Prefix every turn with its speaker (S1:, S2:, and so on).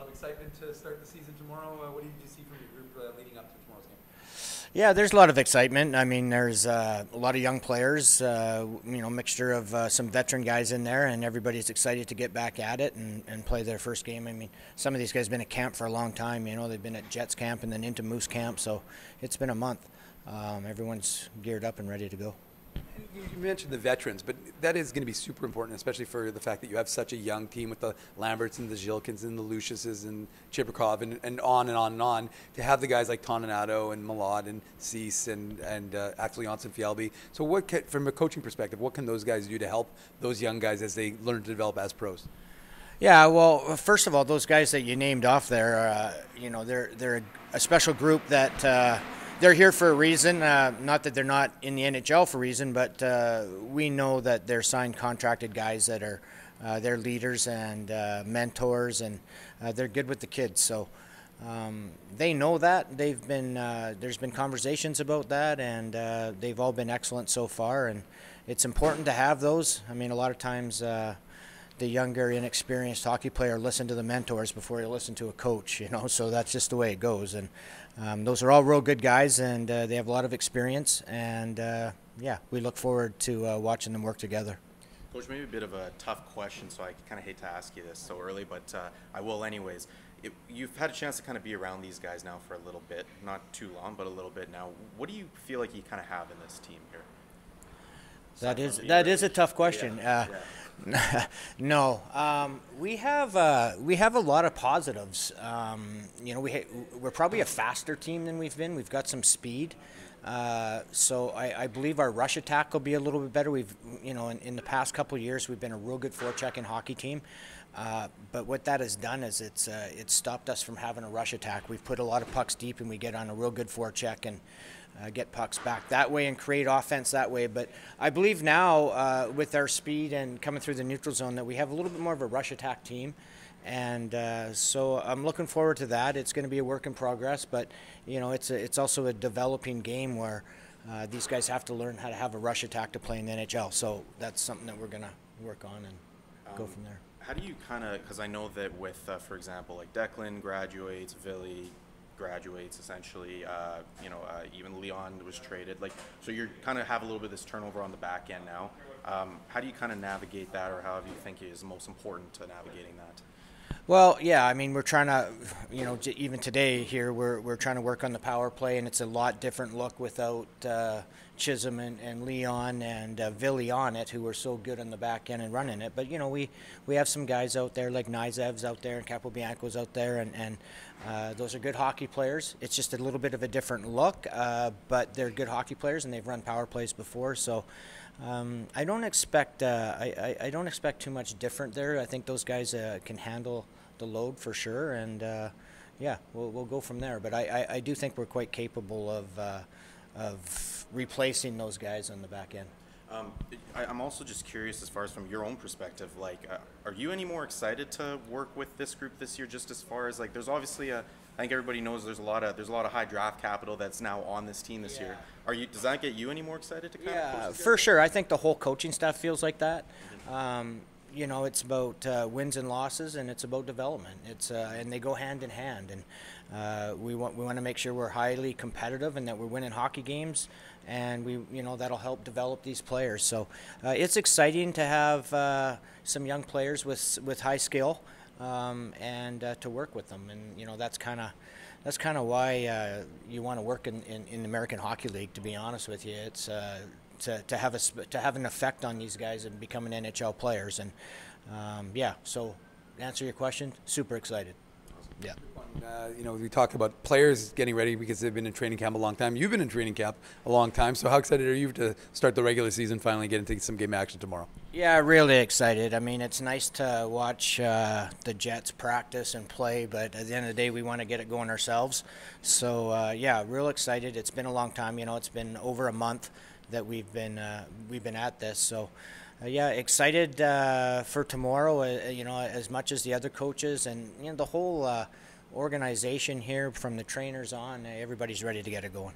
S1: lot of excitement to start the season tomorrow. What did you see from your group leading up to tomorrow's game?
S2: Yeah, there's a lot of excitement. I mean, there's a lot of young players, mixture of some veteran guys in there, and everybody's excited to get back at it and play their first game. I mean, some of these guys have been at camp for a long time. They've been at Jets camp and then into Moose camp, so it's been a month. Everyone's geared up and ready to go.
S1: You mentioned the veterans, but that is going to be super important, especially for the fact that you have such a young team with the Lamberts and the Zhilkins and the Luciuses and Chibrikov and on and on and on. To have the guys like Toninato and Malad and Cease and actually Janssen Fialbi. So from a coaching perspective, what can those guys do to help those young guys as they learn to develop as pros?
S2: Yeah, well, first of all, those guys that you named off there, they're a special group that they're here for a reason. Not that they're not in the NHL for a reason, but we know that they're signed contracted guys that are they're leaders and mentors, and they're good with the kids. So they know that. There's been conversations about that, and they've all been excellent so far. And it's important to have those. I mean, a lot of times the younger, inexperienced hockey player listen to the mentors before you listen to a coach, so that's just the way it goes. And those are all real good guys, and they have a lot of experience, and we look forward to watching them work together.
S3: Coach, maybe a bit of a tough question, so I kind of hate to ask you this so early, but I will anyways. You've had a chance to kind of be around these guys now for a little bit, not too long, but a little bit now. What do you feel like you kind of have in this team here?
S2: That is a tough question.
S3: Yeah.
S2: No, we have a lot of positives. We're probably a faster team than we've been. We've got some speed, so I believe our rush attack will be a little bit better. We've in the past couple of years we've been a real good forechecking hockey team, but what that has done is it's stopped us from having a rush attack. We've put a lot of pucks deep, and we get on a real good forecheck and get pucks back that way and create offense that way. But I believe now with our speed and coming through the neutral zone that we have a little bit more of a rush attack team, and so I'm looking forward to that. It's going to be a work in progress, but it's also a developing game where these guys have to learn how to have a rush attack to play in the NHL. So that's something that we're going to work on and go from there.
S3: How do you kind of, because I know that with, for example, like Declan graduates, Villy graduates essentially, even Leon was traded. So you kind of have a little bit of this turnover on the back end now. How do you kind of navigate that, or how do you think is most important to navigating that?
S2: Well, yeah, I mean, we're trying to, even today here, we're trying to work on the power play, and it's a lot different look without Chisholm and Leon and Villy on it, who were so good on the back end and running it. But, we have some guys out there like Nizev's out there and Capobianco's out there, and those are good hockey players. It's just a little bit of a different look, but they're good hockey players, and they've run power plays before, so I don't expect too much different there. I think those guys can handle the load for sure, and we'll go from there. But I do think we're quite capable of replacing those guys on the back end.
S3: I'm also just curious, as far as from your own perspective, are you any more excited to work with this group this year? Just as far as there's obviously I think everybody knows there's a lot of high draft capital that's now on this team this year. Does that get you any more excited to kind of coach
S2: for sure. I think the whole coaching staff feels like that. It's about wins and losses, and it's about development. And they go hand in hand. And we want to make sure we're highly competitive and that we're winning hockey games, and that'll help develop these players. So it's exciting to have some young players with high skill, and to work with them. And that's kind of why you want to work in the American Hockey League. To be honest with you, it's to have an effect on these guys and becoming NHL players. And so to answer your question, super excited. Yeah.
S1: We talk about players getting ready because they've been in training camp a long time. You've been in training camp a long time. So how excited are you to start the regular season, finally get into some game action tomorrow?
S2: Yeah, really excited. I mean, it's nice to watch the Jets practice and play, but at the end of the day, we want to get it going ourselves. So, real excited. It's been a long time. It's been over a month that we've been at this. So, excited for tomorrow, as much as the other coaches and, the whole organization here from the trainers on. Everybody's ready to get it going.